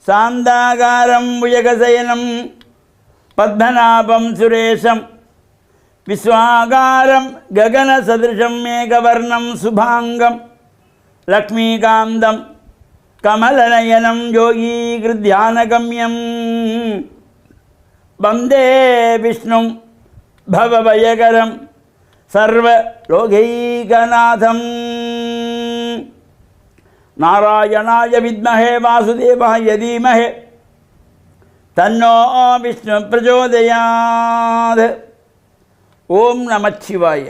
சாந்தாகாரம் புஜகசயனம் பத்மநாபம் சுரேஷம் விஸ்வாகாரம் ககனசதிருஷம் மேகவர்ணம் சுபாங்கம் லக்ஷ்மீகாந்தம் கமலநயனம் யோகீகிருத்யானகம்யம் வந்தே விஷ்ணும் பவபயகரம் சர்வலோகைகநாதம். நாராயணாய வித்மஹே வாசுதேவாய தீமஹே தன்னோ விஷ்ணு பிரச்சோதயாத். ஓம் நமச்சிவாய.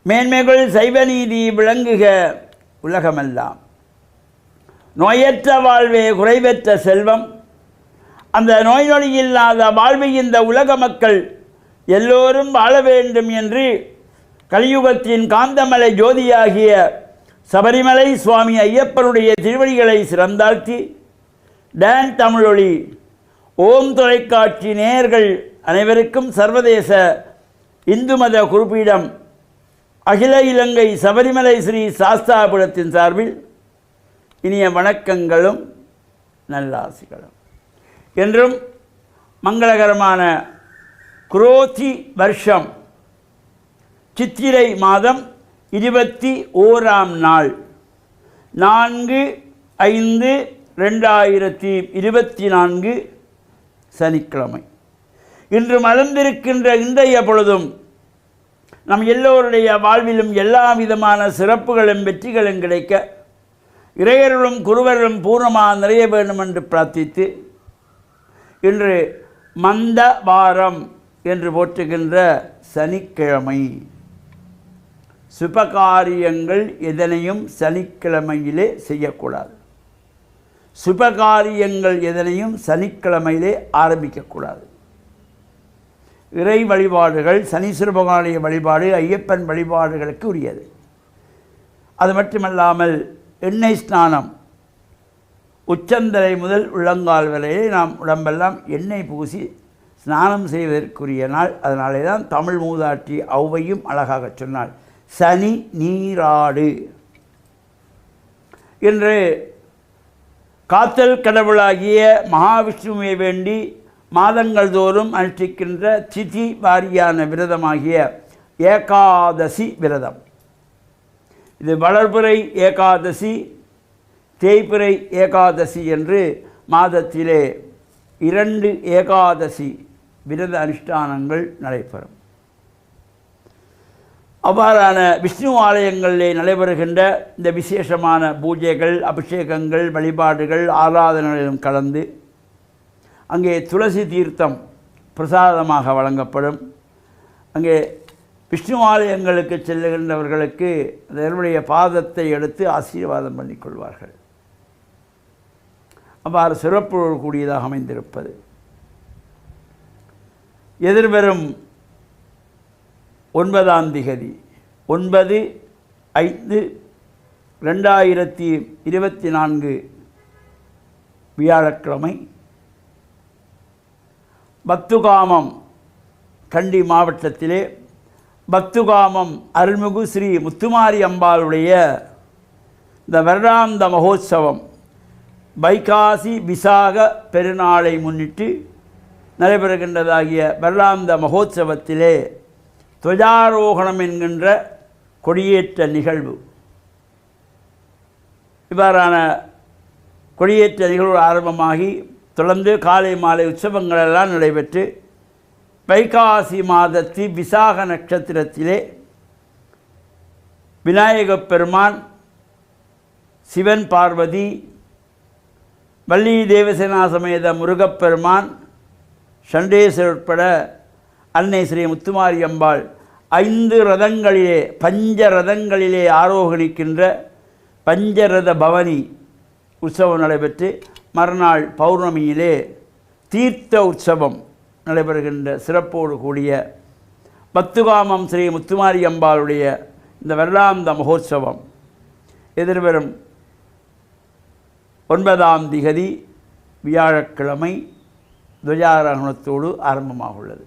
மேன்மைகள் சைவநீதி விளங்குக உலகமெல்லாம். நோயற்ற வாழ்வே குறைவற்ற செல்வம். அந்த நோய் நொடி இல்லாத வாழ்வை இந்த உலக மக்கள் எல்லோரும் வாழ வேண்டும் என்று கலியுகத்தின் காந்தமலை ஜோதியாகிய சபரிமலை சுவாமி ஐயப்பனுடைய திருவடிகளை சிறந்தாழ்த்தி டான் தமிழொலி ஓம் தொலைக்காட்சி நேயர்கள் அனைவருக்கும் சர்வதேச இந்து மத குறிப்பீடம் அகில இலங்கை சபரிமலை ஸ்ரீ சாஸ்தாபுரத்தின் சார்பில் இனிய வணக்கங்களும் நல்லாசிகளும். என்றும் மங்களகரமான குரோதி வருஷம் சித்திரை மாதம் 21ஆம் நாள் 4/5/2024 சனிக்கிழமை. இன்று மலர்ந்திருக்கின்ற இன்றைய பொழுதும் நம் எல்லோருடைய வாழ்விலும் எல்லா விதமான சிறப்புகளும் வெற்றிகளும் கிடைக்க இறையர்களும் குருவர்களும் பூர்ணமாக நிறைய வேண்டும் என்று பிரார்த்தித்து இன்று மந்த வாரம் என்று போற்றுகின்ற சனிக்கிழமை. சுபகாரியங்கள் எதனையும் சனிக்கிழமையிலே செய்யக்கூடாது. சுபகாரியங்கள் எதனையும் சனிக்கிழமையிலே ஆரம்பிக்கக்கூடாது. இறை வழிபாடுகள் சனீஸ்வர பகவானுடைய வழிபாடு ஐயப்பன் வழிபாடுகளுக்கு உரியது. அது மட்டுமல்லாமல் எண்ணெய் ஸ்நானம் உச்சந்தலை முதல் உள்ளங்கால் வரையே நாம் உடம்பெல்லாம் எண்ணெய் பூசி ஸ்நானம் செய்வதற்குரிய நாள். அதனாலே தான் தமிழ் மூதாட்டி ஔவையும் அழகாக சொன்னாள், சனி நீராடு என்று. காத்தல் கடவுளாகிய மகாவிஷ்ணுவை வேண்டி மாதங்கள் தோறும் அனுஷ்டிக்கின்ற திதி வாரியான விரதமாகிய ஏகாதசி விரதம். இது வளர்பிறை ஏகாதசி, தேய்பிறை ஏகாதசி என்று மாதத்திலே 2 ஏகாதசி விரத அனுஷ்டானங்கள் நடைபெறும். அவ்வாறான விஷ்ணு ஆலயங்களிலே நடைபெறுகின்ற இந்த விசேஷமான பூஜைகள், அபிஷேகங்கள், வழிபாடுகள், ஆராதனைகளிலும் கலந்து அங்கே துளசி தீர்த்தம் பிரசாதமாக வழங்கப்படும். அங்கே விஷ்ணு ஆலயங்களுக்கு செல்லுகின்றவர்களுக்கு அதனுடைய பாதத்தை எடுத்து ஆசீர்வாதம் பண்ணிக்கொள்வார்கள். அவ்வாறு சிறப்பு கூடியதாக அமைந்திருப்பது. எதிர்வரும் 9ஆம் திகதி 9/5/2024 வியாழக்கிழமை பத்துகாமம் கண்டி மாவட்டத்திலே பத்துகாமம் அருள்மிகு ஸ்ரீ முத்துமாரி அம்பாளுடைய இந்த வருடாந்த மகோத்சவம் வைகாசி விசாக பெருநாளை முன்னிட்டு நடைபெறுகின்றதாகிய வருடாந்த மகோத்சவத்திலே துவஜாரோகணம் என்கின்ற கொடியேற்ற நிகழ்வு. இவ்வாறான கொடியேற்ற நிகழ்வு ஆரம்பமாகி தொடர்ந்து காலை மாலை உற்சவங்களெல்லாம் நடைபெற்று வைகாசி மாதத்தி விசாக நட்சத்திரத்திலே விநாயகப் பெருமான், சிவன் பார்வதி, வள்ளி தேவசேனா சமேத முருகப்பெருமான், சண்டேஸ்வரர் உட்பட அன்னை ஸ்ரீ முத்துமாரி அம்பாள் 5 ரதங்களிலே பஞ்ச ரதங்களிலே ஆரோகணிக்கின்ற பஞ்சரத பவனி உற்சவம் நடைபெற்று மறுநாள் பௌர்ணமியிலே தீர்த்த உற்சவம் நடைபெறுகின்ற சிறப்போடு கூடிய பத்துகாமம் ஸ்ரீ முத்துமாரி அம்பாளுடைய இந்த வருடாந்த மகோத்சவம் எதிர்வரும் 9ஆம் திகதி வியாழக்கிழமை துவஜாரோகணத்தோடு ஆரம்பமாக உள்ளது.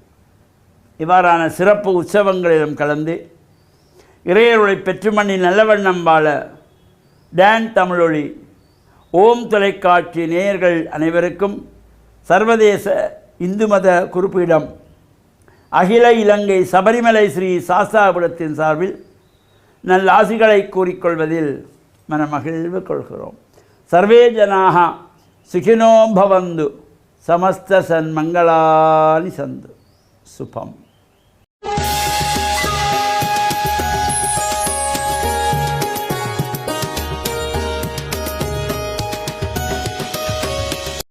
இவ்வாறான சிறப்பு உற்சவங்களிலும் கலந்து இறையருளை பெற்று மண்ணில் நல்லவண்ணம் வாழ டான் தமிழொலி ஓம் தொலைக்காட்சி நேயர்கள் அனைவருக்கும் சர்வதேச இந்து மத குறிப்பீடம் அகில இலங்கை சபரிமலை ஸ்ரீ சாஸ்தாபுரத்தின் சார்பில் நல்லாசிகளை கூறிக்கொள்வதில் மனமகிழ்வு கொள்கிறோம். சர்வே ஜனாக சுகினோ பவந்து சமஸ்த சன்மங்களானி சந்து சுபம்.